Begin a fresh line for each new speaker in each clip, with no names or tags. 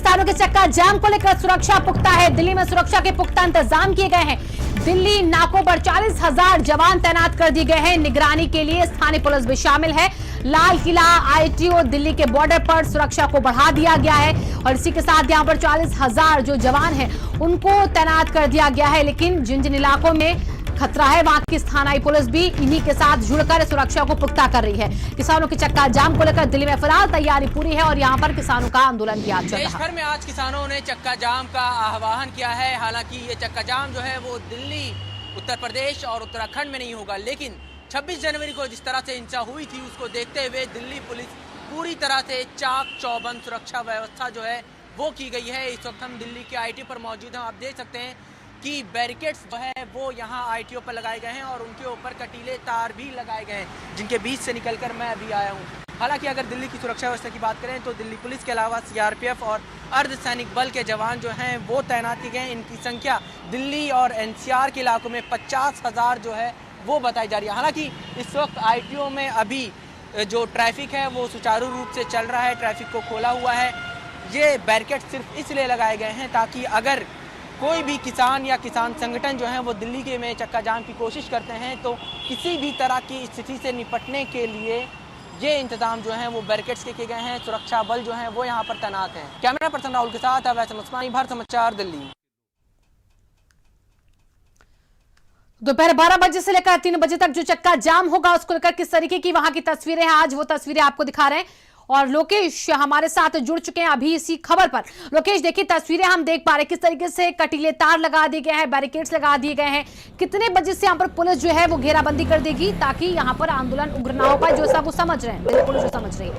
किसानों के चक्का जाम को लेकर सुरक्षा पुख्ता है। दिल्ली में सुरक्षा के पुख्ता इंतजाम किए गए हैं। दिल्ली नाकों पर 40,000 जवान तैनात कर दिए गए हैं। निगरानी के लिए स्थानीय पुलिस भी शामिल है। लाल किला, आईटीओ, दिल्ली के बॉर्डर पर सुरक्षा को बढ़ा दिया गया है और इसी के साथ यहां पर 40,000 जो जवान हैं उनको तैनात कर दिया गया है। लेकिन जिन जिन इलाकों में खतरा है वहां की स्थानीय पुलिस भी इन्हीं के साथ जुड़कर सुरक्षा को पुख्ता कर रही है। किसानों के चक्का जाम को लेकर दिल्ली में फिलहाल तैयारी पूरी है और यहां पर किसानों का आंदोलन भी आज चल रहा है।
देश भर में आज किसानों ने चक्का जाम का आह्वान किया है। हालांकि ये चक्का जाम जो है वो दिल्ली, उत्तर प्रदेश और उत्तराखंड में नहीं होगा, लेकिन 26 जनवरी को जिस तरह से हिंसा हुई थी उसको देखते हुए दिल्ली पुलिस पूरी तरह से चाक चौबंद सुरक्षा व्यवस्था जो है वो की गई है। इस वक्त हम दिल्ली के आईटी पर मौजूद हैं। आप देख सकते हैं कि बैरिकेड्स जो है वो यहाँ आईटीओ पर लगाए गए हैं और उनके ऊपर कटीले तार भी लगाए गए हैं जिनके बीच से निकलकर मैं अभी आया हूँ। हालांकि अगर दिल्ली की सुरक्षा व्यवस्था की बात करें तो दिल्ली पुलिस के अलावा सीआरपीएफ और अर्धसैनिक बल के जवान जो हैं वो तैनात किए गए हैं। इनकी संख्या दिल्ली और एनसीआर के इलाकों में 50,000 जो है वो बताई जा रही है। हालांकि इस वक्त आईटीओ में अभी जो ट्रैफिक है वो सुचारू रूप से चल रहा है, ट्रैफिक को खोला हुआ है। ये बैरिकेड सिर्फ इसलिए लगाए गए हैं ताकि अगर कोई भी किसान या किसान संगठन जो है वो दिल्ली के में चक्का जाम की कोशिश करते हैं तो किसी भी तरह की स्थिति से निपटने के लिए ये इंतजाम जो है वो बैरिकेड्स के किए गए हैं। सुरक्षा बल जो है वो यहाँ पर तैनात हैं। कैमरा पर्सन राहुल के साथ अवैस उस्मानी, भारत समाचार, दिल्ली।
दोपहर 12 बजे से लेकर 3 बजे तक जो चक्का जाम होगा उसको लेकर किस तरीके की वहां की तस्वीरें हैं, आज वो तस्वीरें आपको दिखा रहे हैं और लोकेश हमारे साथ जुड़ चुके हैं अभी इसी खबर पर। लोकेश, देखिए तस्वीरें हम देख पा रहे हैं किस तरीके से कटीले तार लगा दिए गए हैं, बैरिकेड्स लगा दिए गए हैं। कितने बजे से यहाँ पर पुलिस जो है वो घेराबंदी कर देगी ताकि यहाँ पर आंदोलन उग्र ना हो पाए, जो सब वो समझ रहे हैं, दिल्ली पुलिस जो समझ रही है।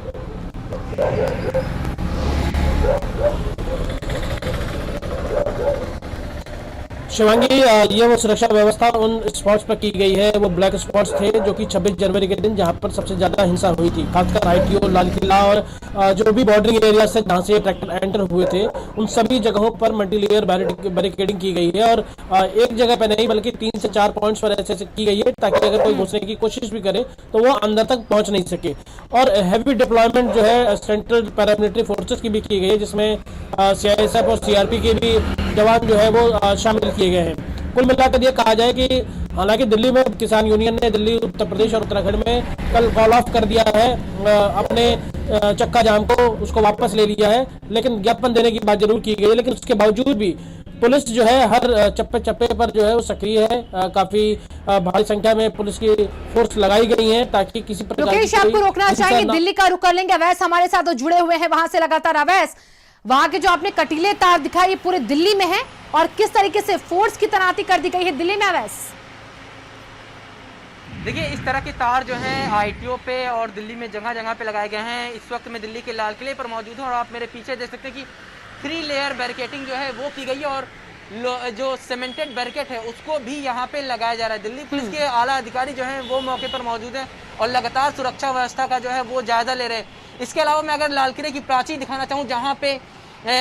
शिवांगी, ये वो सुरक्षा व्यवस्था उन स्पॉट्स पर की गई है, वो ब्लैक स्पॉट्स थे जो कि 26 जनवरी के दिन जहां पर सबसे ज्यादा हिंसा हुई थी, खासकर आईटीओ, लाल किला और जो भी बॉर्डरिंग एरिया से जहां से ट्रैक्टर एंटर हुए थे उन सभी जगहों पर मल्टीलेयर बैरिकेडिंग की गई है। और एक जगह पर नहीं बल्कि 3 से 4 पॉइंट्स पर ऐसे की गई है ताकि अगर कोई घुसने की कोशिश भी करे तो वो अंदर तक पहुंच नहीं सके। और हैवी डिप्लॉयमेंट जो है सेंट्रल पैरामिलिट्री फोर्सेस की भी की गई है, जिसमें सीआईएसएफ और सीआरपी के भी जवान जो है वो शामिल किए गए हैं। कुल मिलाकर ये कहा जाए कि हालांकि दिल्ली में किसान यूनियन ने दिल्ली, उत्तर प्रदेश और उत्तराखंड में कल कॉल ऑफ कर दिया है अपने चक्का जाम को, उसको वापस ले लिया है, लेकिन ज्ञापन देने की बात जरूर की गई है। लेकिन उसके बावजूद भी पुलिस जो है हर चप्पे चप्पे पर जो है वो सक्रिय है। काफी भारी संख्या में पुलिस की फोर्स लगाई गई है ताकि किसी प्रकार
लोकेश, आपको रोकना चाहेंगे, दिल्ली का रुख कर लेंगे। अवैस हमारे साथ जुड़े हुए हैं वहां से लगातार। अवैस, वहां के जो आपने कटीले तार दिखाई ये पूरे दिल्ली में है और किस तरीके से फोर्स की तैनाती कर दी गई है दिल्ली में? अवैस,
देखिए इस तरह के तार जो हैं आईटीओ पे और दिल्ली में जगह जगह पे लगाए गए हैं। इस वक्त मैं दिल्ली के लाल किले पर मौजूद हूँ और आप मेरे पीछे देख सकते हैं कि 3 लेयर बैरिकेडिंग जो है वो की गई है और जो सीमेंटेड बैरिकेड है उसको भी यहाँ पे लगाया जा रहा है। दिल्ली पुलिस के आला अधिकारी जो हैं वो मौके पर मौजूद हैं और लगातार सुरक्षा व्यवस्था का जो है वो जायजा ले रहे हैं। इसके अलावा मैं अगर लाल किले की प्राचीर दिखाना चाहूँ जहाँ पे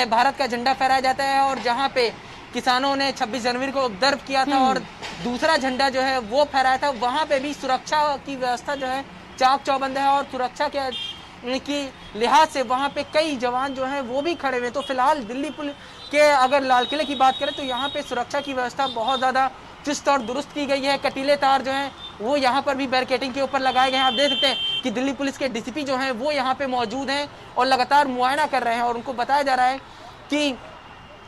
भारत का झंडा फहराया जाता है और जहाँ पे किसानों ने 26 जनवरी को ऑब्जर्व किया था और दूसरा झंडा जो है वो फहराया था, वहाँ पे भी सुरक्षा की व्यवस्था जो है चाक चौबंद है और सुरक्षा की लिहाज से वहाँ पे कई जवान जो हैं वो भी खड़े हुए हैं। तो फिलहाल दिल्ली पुलिस के अगर लाल किले की बात करें तो यहाँ पे सुरक्षा की व्यवस्था बहुत ज़्यादा चुस्त और दुरुस्त की गई है। कटीले तार जो हैं वो यहाँ पर भी बैरिकेडिंग के ऊपर लगाए गए हैं। आप देख सकते हैं कि दिल्ली पुलिस के डीसीपी जो हैं वो यहाँ पे मौजूद हैं और लगातार मुआयना कर रहे हैं और उनको बताया जा रहा है कि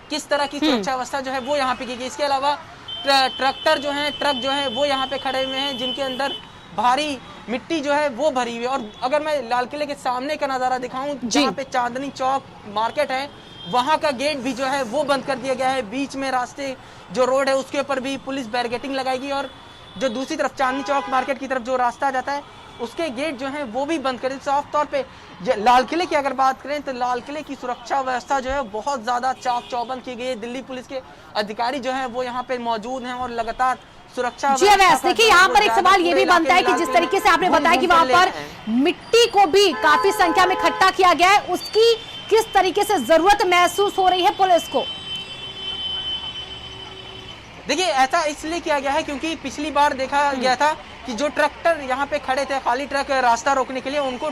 किस तरह की सुरक्षा व्यवस्था जो है वो यहाँ पे की गई। इसके अलावा ट्रक जो है वो यहाँ पे खड़े हुए हैं जिनके अंदर भारी मिट्टी जो है वो भरी हुई है। और अगर मैं लाल किले के सामने का नज़ारा दिखाऊं जहाँ पे चांदनी चौक मार्केट है वहाँ का गेट भी जो है वो बंद कर दिया गया है। बीच में रास्ते जो रोड है उसके ऊपर भी पुलिस बैरिकेडिंग लगाएगी और जो दूसरी तरफ चांदनी चौक मार्केट की तरफ जो रास्ता जाता है उसके गेट जो है वो भी बंद कर दी। साफ तौर पे लाल किले की अगर बात करें तो लाल किले की सुरक्षा व्यवस्था जो है बहुत ज़्यादा चाक चौबंद की गई है। दिल्ली पुलिस के अधिकारी जो है वो यहाँ पे मौजूद हैं और लगातार सुरक्षा।
जी अवैस, देखिए यहाँ पर एक सवाल ये भी बनता है कि जिस तरीके से आपने बताया कि वहां पर मिट्टी को भी काफी संख्या में इकट्ठा किया गया है, उसकी किस तरीके से जरूरत महसूस हो रही है पुलिस को?
देखिए ऐसा इसलिए किया गया है क्योंकि पिछली बार देखा गया था कि जो ट्रैक्टर यहाँ पे खड़े थे, खाली ट्रक रास्ता रोकने के लिए, उनको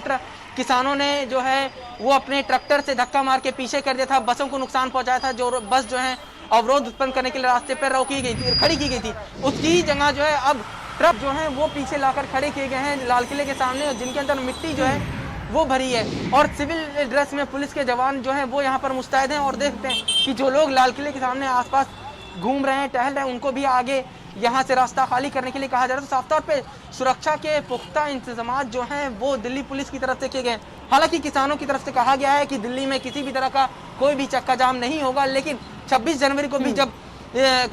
किसानों ने जो है वो अपने ट्रैक्टर से धक्का मार के पीछे कर दिया था, बसों को नुकसान पहुंचाया था। जो बस जो है अवरोध उत्पन्न करने के लिए रास्ते पर रोकी गई थी, खड़ी की गई थी, उसकी जगह जो है अब ट्रक जो है वो पीछे लाकर खड़े किए गए हैं लाल किले के सामने, जिनके अंदर मिट्टी जो है वो भरी है। और सिविल ड्रेस में पुलिस के जवान जो हैं वो यहाँ पर मुस्तैद हैं। और देखते हैं कि जो लोग लाल किले के सामने आसपास घूम रहे हैं, टहल रहे हैं, उनको भी आगे यहाँ से रास्ता खाली करने के लिए कहा जा रहा है। तो साफ तौर पे सुरक्षा के पुख्ता इंतजाम जो हैं वो दिल्ली पुलिस की तरफ से किए गए। हालांकि किसानों की तरफ से कहा गया है कि दिल्ली में किसी भी तरह का कोई भी चक्का जाम नहीं होगा, लेकिन 26 जनवरी को भी जब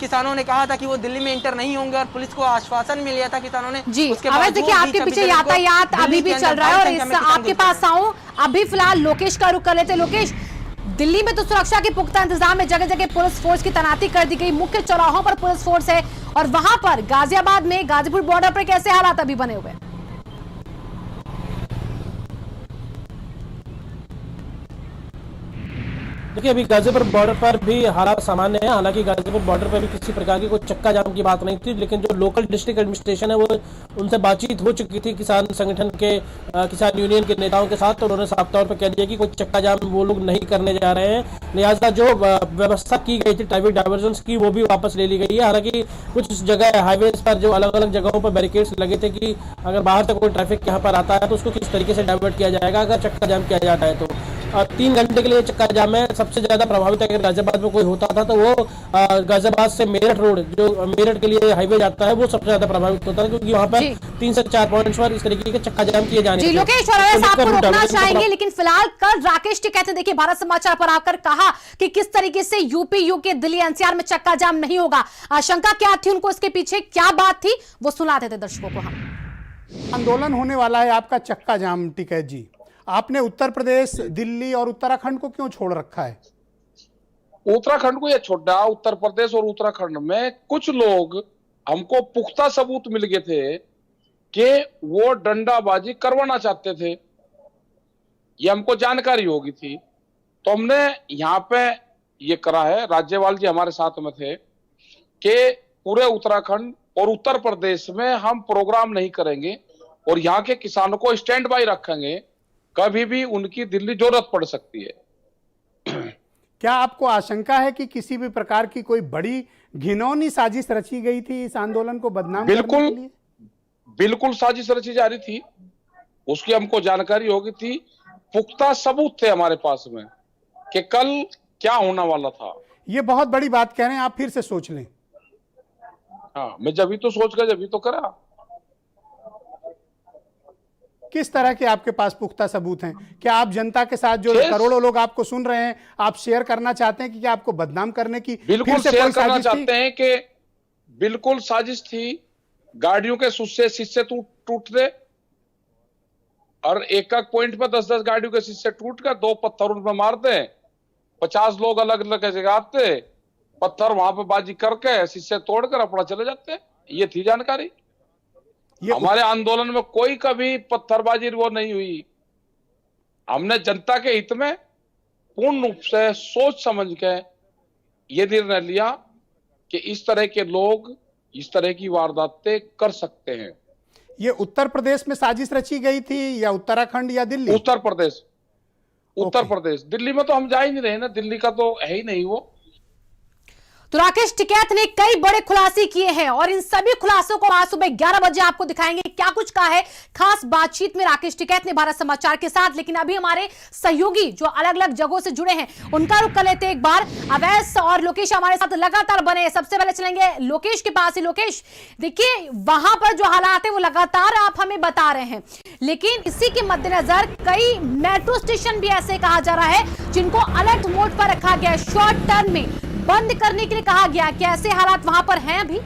किसानों ने कहा था कि वो दिल्ली में इंटर नहीं होंगे और पुलिस को आश्वासन मिल लिया था किसानों ने,
जी
उसके
बाद देखिए आपके पीछे यातायात अभी भी चल रहा है। और इस आपके पास आऊं, अभी फिलहाल लोकेश का रुख कर लेते। लोकेश, दिल्ली में तो सुरक्षा के पुख्ता इंतजाम में जगह जगह पुलिस फोर्स की तैनाती कर दी गई, मुख्य चौराहों पर पुलिस फोर्स है, और वहां पर गाजियाबाद में गाजीपुर बॉर्डर पर कैसे हालात अभी बने हुए हैं?
देखिए, अभी गाजीपुर बॉर्डर पर भी हालात सामान्य है। हालांकि गाजीपुर बॉर्डर पर भी किसी प्रकार की कोई चक्का जाम की बात नहीं थी, लेकिन जो लोकल डिस्ट्रिक्ट एडमिनिस्ट्रेशन है वो उनसे बातचीत हो चुकी थी किसान संगठन के किसान यूनियन के नेताओं के साथ, तो उन्होंने साफ तौर पर कह दिया कि कोई चक्का जाम वो लोग नहीं करने जा रहे हैं। लिहाजा जो व्यवस्था की गई थी ट्रैफिक डायवर्जन की वो भी वापस ले ली गई है। हालांकि कुछ जगह हाईवे पर जो अलग अलग जगहों पर बैरिकेड्स लगे थे कि अगर बाहर से कोई ट्रैफिक यहाँ पर आता है तो उसको किस तरीके से डाइवर्ट किया जाएगा अगर चक्का जाम किया जाता है तो। 3 घंटे के लिए चक्का जाम है। सबसे ज्यादा प्रभावित अगर गाजियाबाद में कोई होता था तो वो गाजियाबाद से मेरठ रोड, जो मेरठ के लिए हाईवे जाता है, वो सबसे ज्यादा प्रभावित होता है, क्योंकि वहां पर 3 से 4 पॉइंट्स पर इस तरीके के चक्का जाम किए जाने
जी लोकेश, और आपको रोकना चाहेंगे, लेकिन फिलहाल कल राकेश टिकैत ने देखिए भारत समाचार पर आकर कहा कि किस तरीके से यूपी, यूके, दिल्ली, एनसीआर में चक्का जाम नहीं होगा। आशंका क्या थी उनको, इसके पीछे क्या बात थी, वो सुना देते दर्शकों को हम।
आंदोलन होने वाला है आपका चक्का जाम, टिकैत जी, आपने उत्तर प्रदेश, दिल्ली और उत्तराखंड को क्यों छोड़ रखा है?
उत्तराखंड को यह छोड़ा, उत्तर प्रदेश और उत्तराखंड में कुछ लोग, हमको पुख्ता सबूत मिल गए थे कि वो डंडाबाजी करवाना चाहते थे, ये हमको जानकारी होगी थी, तो हमने यहाँ पे ये करा है। राज्यपाल जी हमारे साथ में थे कि पूरे उत्तराखंड और उत्तर प्रदेश में हम प्रोग्राम नहीं करेंगे और यहाँ के किसानों को स्टैंड बाय रखेंगे, कभी भी उनकी दिल्ली जरूरत पड़ सकती है।
क्या आपको आशंका है कि किसी भी प्रकार की कोई बड़ी घिनौनी साजिश रची गई थी इस आंदोलन को बदनाम करने के लिए?
बिल्कुल साजिश रची जा रही थी, उसकी हमको जानकारी होगी थी, पुख्ता सबूत थे हमारे पास में कि कल क्या होने वाला था।
ये बहुत बड़ी बात कह रहे हैं आप, फिर से सोच लें।
हाँ, मैं जब भी तो सोच कर जब भी तो करा।
किस तरह के आपके पास पुख्ता सबूत हैं? क्या आप जनता के साथ, जो करोड़ों लोग आपको सुन रहे हैं, आप शेयर करना चाहते हैं कि क्या आपको बदनाम करने की
बिल्कुल शेयर करना चाहते हैं कि बिल्कुल साजिश थी। गाड़ियों के शीशे टूटते और एक एक पॉइंट पर 10-10 गाड़ियों के शीशे टूट कर 2 पत्थर उन पर मारते, 50 लोग अलग अलग जगह आते, पत्थर वहां पर बाजी करके शीशे तोड़कर अपना चले जाते। ये थी जानकारी। हमारे आंदोलन में कोई कभी पत्थरबाजी वो नहीं हुई। हमने जनता के हित में पूर्ण रूप से सोच समझ के ये निर्णय लिया कि इस तरह के लोग इस तरह की वारदातें कर सकते हैं।
ये उत्तर प्रदेश में साजिश रची गई थी या उत्तराखंड या दिल्ली?
उत्तर प्रदेश। दिल्ली में तो हम जा ही नहीं रहे ना, दिल्ली का तो है ही नहीं वो।
तो राकेश टिकैत ने कई बड़े खुलासे किए हैं और इन सभी खुलासों को आज सुबह 11 बजे आपको दिखाएंगे क्या कुछ कहा है खास बातचीत में राकेश टिकैत ने भारत समाचार के साथ। लेकिन अभी हमारे सहयोगी जो अलग अलग जगहों से जुड़े हैं उनका रुख कर लेते हैं एक बार। अवैस और लोकेश हमारे साथ लगातार बने। सबसे पहले चलेंगे लोकेश के पास ही। लोकेश, देखिए वहां पर जो हालात है वो लगातार आप हमें बता रहे हैं, लेकिन इसी के मद्देनजर कई मेट्रो स्टेशन भी ऐसे कहा जा रहा है जिनको अलर्ट मोड पर रखा गया है, शॉर्ट टर्म में बंद करने के लिए कहा गया। कैसे हालात वहां पर हैं अभी?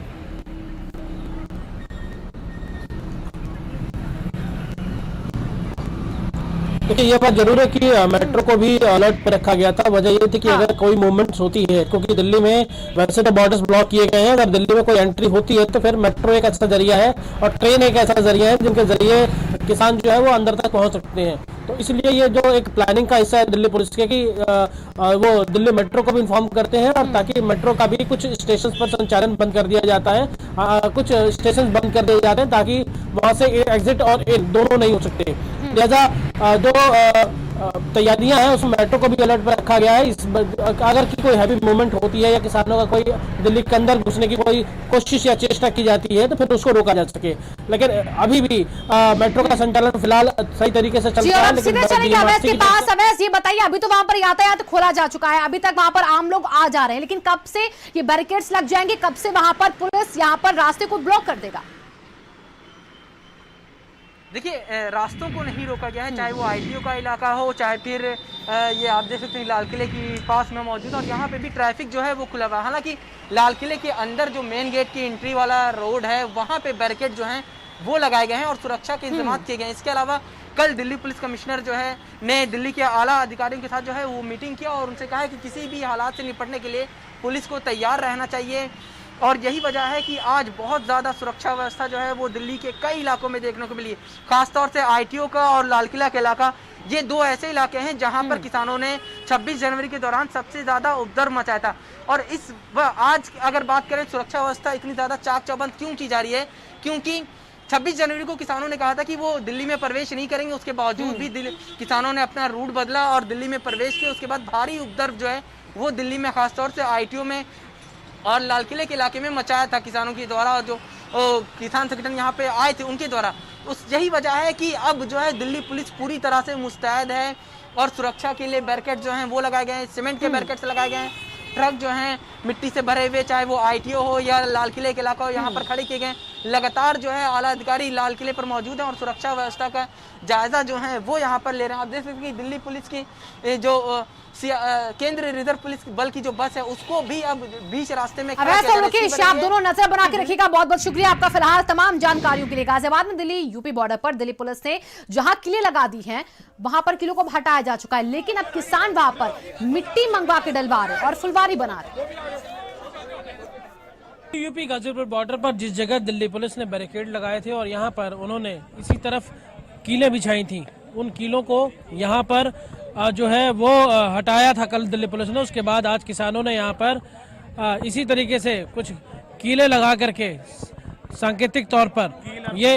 देखिए, ये बात जरूर है कि मेट्रो को भी अलर्ट पर रखा गया था। वजह ये थी कि अगर कोई मूवमेंट्स होती है, क्योंकि दिल्ली में वैसे तो बॉर्डर्स ब्लॉक किए गए हैं, अगर दिल्ली में कोई एंट्री होती है तो फिर मेट्रो एक ऐसा जरिया है और ट्रेन एक ऐसा जरिया है जिनके जरिए किसान जो है वो अंदर तक पहुंच सकते हैं। तो इसलिए ये जो एक प्लानिंग का हिस्सा है दिल्ली पुलिस के कि वो दिल्ली मेट्रो को भी इन्फॉर्म करते हैं और ताकि मेट्रो का भी कुछ स्टेशन पर संचालन बंद कर दिया जाता है, कुछ स्टेशन बंद कर दिए जाते हैं ताकि वहां से एग्जिट और इन दोनों नहीं हो सकते। लिहाजा जो तैयारियां हैं उसमें मेट्रो को भी अलर्ट पर रखा गया है। अगर की कोई हैवी मूवमेंट होती है या किसानों का कोई दिल्ली के अंदर घुसने की कोई कोशिश या चेष्टा की जाती है तो फिर उसको रोका जा सके, लेकिन अभी भी मेट्रो का संचालन फिलहाल सही तरीके से चल रहा है।
सीधे चलेंगे अवैध के पास। अवैध, ये बताइए, अभी तो वहां पर यातायात खोला जा चुका है, अभी तक वहां पर आम लोग आ जा रहे हैं, लेकिन कब से ये बैरिकेड्स लग जाएंगे, कब से वहां पर पुलिस यहाँ पर रास्ते को ब्लॉक कर देगा?
देखिए, रास्तों को नहीं रोका गया है, चाहे वो आईटीओ का इलाका हो, चाहे फिर ये आप देख सकते हैं लाल किले के पास में मौजूद है और यहाँ पे भी ट्रैफिक जो है वो खुला हुआ है। हालांकि लाल किले के अंदर जो मेन गेट की एंट्री वाला रोड है वहाँ पे बैरिकेड जो है वो लगाए गए हैं और सुरक्षा के इंतजाम किए गए हैं। इसके अलावा कल दिल्ली पुलिस कमिश्नर जो है ने दिल्ली के आला अधिकारियों के साथ जो है वो मीटिंग किया और उनसे कहा है कि किसी भी हालात से निपटने के लिए पुलिस को तैयार रहना चाहिए। और यही वजह है कि आज बहुत ज़्यादा सुरक्षा व्यवस्था जो है वो दिल्ली के कई इलाकों में देखने को मिली है। खासतौर से आईटीओ का और लाल किला का इलाका, ये दो ऐसे इलाके हैं जहां पर किसानों ने 26 जनवरी के दौरान सबसे ज़्यादा उपद्रव मचाया था। और आज अगर बात करें सुरक्षा व्यवस्था इतनी ज़्यादा चाक चौबंद क्यों की जा रही है, क्योंकि 26 जनवरी को किसानों ने कहा था कि वो दिल्ली में प्रवेश नहीं करेंगे, उसके बावजूद भी किसानों ने अपना रूट बदला और दिल्ली में प्रवेश किया। उसके बाद भारी उपद्रव जो है वो दिल्ली में खासतौर से आईटीओ में और लाल किले के इलाके में मचाया था किसानों के द्वारा, और जो किसान संगठन यहाँ पे आए थे उनके द्वारा। यही वजह है कि अब जो है दिल्ली पुलिस पूरी तरह से मुस्तैद है और सुरक्षा के लिए बैरिकेड जो हैं वो लगाए गए हैं, सीमेंट के बैरिकेड्स लगाए गए हैं। ट्रक जो हैं मिट्टी से भरे हुए, चाहे वो आईटीओ हो या लाल किले के इलाका हो, यहाँ पर खड़े किए गए। लगातार जो है आला अधिकारी लाल किले पर मौजूद हैं और सुरक्षा व्यवस्था का जायजा जो है वो यहाँ पर ले रहे हैं। आप देख सकते हैं कि दिल्ली पुलिस की जो केंद्रीय रिजर्व पुलिस बल की जो बस है उसको भी अब बीच रास्ते में
लोकेश, आप दोनों नजर बना के रखिएगा। बहुत बहुत शुक्रिया आपका फिलहाल तमाम जानकारियों के लिए। गाजियाबाद में दिल्ली यूपी बॉर्डर पर दिल्ली पुलिस ने जहां किले लगा दी हैं वहां पर किलों को हटाया जा चुका है, लेकिन अब किसान वहां पर मिट्टी मंगवा के डलवा रहे और फुलवारी बना रहे।
यूपी गाजीपुर बॉर्डर पर जिस जगह दिल्ली पुलिस ने बैरिकेड लगाए थे और यहाँ पर उन्होंने इसी तरफ कीलें बिछाई थी, उन कीलों को यहाँ पर जो है वो हटाया था कल दिल्ली पुलिस ने। उसके बाद आज किसानों ने यहाँ पर इसी तरीके से कुछ कीले लगा करके सांकेतिक तौर पर ये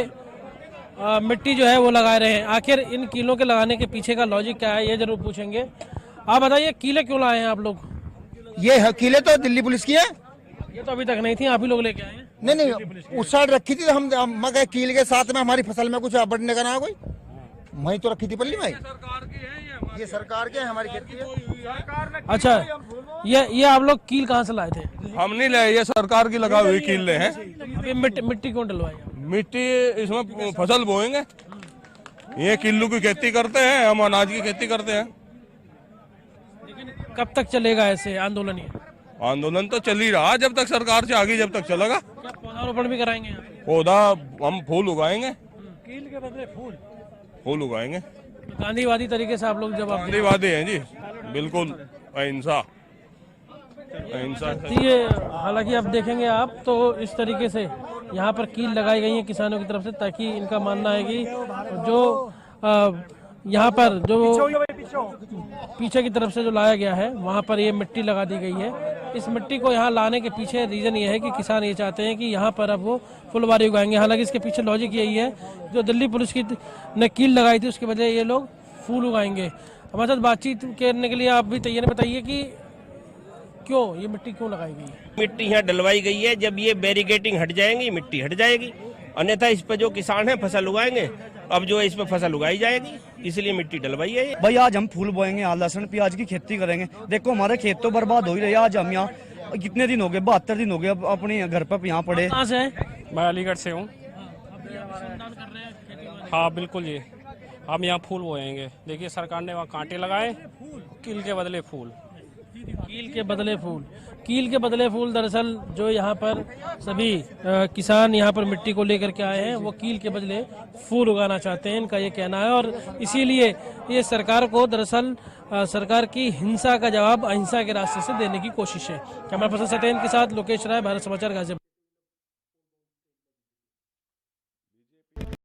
मिट्टी जो है वो लगा रहे हैं। आखिर इन कीलों के लगाने के पीछे का लॉजिक क्या है ये जरूर पूछेंगे। आप बताइए, कीले क्यों लाए हैं आप लोग?
ये कीले तो दिल्ली पुलिस की है,
ये तो अभी तक नहीं थी, आप ही लोग लेके आए हैं?
नहीं उस साइड रखी थी तो हम मगर कील के साथ में हमारी फसल में कुछ बढ़ने का ना कोई, वही तो रखी थी पल्ली में। ये सरकार के है, हमारी खेती है।
अच्छा, ये आप लोग कील कहाँ से लाए थे?
हम नहीं लाए, ये सरकार की लगा हुई कील हैं।
अभी मिट्टी क्यों डलवाई?
मिट्टी इसमें फसल बोएंगे, ये किल्लू की खेती करते हैं, हम अनाज की खेती करते हैं।
कब तक चलेगा ऐसे आंदोलन? ये
आंदोलन तो चल ही रहा जब तक सरकार से आगे, जब तक चलेगा।
क्या पौधारोपण भी कराएंगे?
पौधा हम फूल उगाएंगे,
कील के बदले
फूल उगाएंगे।
गांधीवादी तरीके से आप लोग जवाब
गांधीवादी हैं जी, बिल्कुल अहिंसा।
ये हालांकि आप देखेंगे आप तो इस तरीके से यहाँ पर कील लगाई गई है किसानों की तरफ से, ताकि इनका मानना है कि जो यहाँ पर जो पीछे की तरफ से जो लाया गया है वहाँ पर ये मिट्टी लगा दी गई है। इस मिट्टी को यहाँ लाने के पीछे रीजन ये है कि किसान ये चाहते हैं कि यहाँ पर अब वो फुलवारी उगाएंगे। हालांकि इसके पीछे लॉजिक यही है, जो दिल्ली पुलिस की ने कील लगाई थी उसके बजाय ये लोग फूल उगाएंगे। हमारे साथ बातचीत करने के लिए आप भी तैयार बताइए कि क्यों ये मिट्टी क्यों लगाई गई है?
मिट्टी यहाँ डलवाई गई है, जब ये बैरिकेटिंग हट जाएंगी मिट्टी हट जाएगी, अन्यथा इस पर जो किसान है फसल उगाएंगे, अब जो है इस पर फसल उगाई जाएगी, इसलिए मिट्टी डलवाई है।
भाई आज हम फूल बोएंगे, यहाँ लहसुन प्याज की खेती करेंगे। देखो हमारे खेत तो बर्बाद हो ही रहे। आज हम यहाँ कितने दिन हो गए, 72 दिन हो गए अब अपने घर पर यहाँ पड़े।
कहाँ से?
मैं अलीगढ़ से हूँ। हाँ बिल्कुल, ये हम यहाँ फूल बोएंगे। देखिए सरकार ने वहाँ कांटे लगाए, कील के बदले फूल।
कील के बदले फूल, कील के बदले फूल। दरअसल जो यहाँ पर सभी किसान यहाँ पर मिट्टी को लेकर के आए हैं वो कील के बदले फूल उगाना चाहते हैं, इनका ये कहना है। और इसीलिए ये सरकार को दरअसल सरकार की हिंसा का जवाब अहिंसा के रास्ते से देने की कोशिश है। कैमरा पर्सन सत्येंद्र के साथ लोकेश राय, भारत समाचार, गाजियाबाद।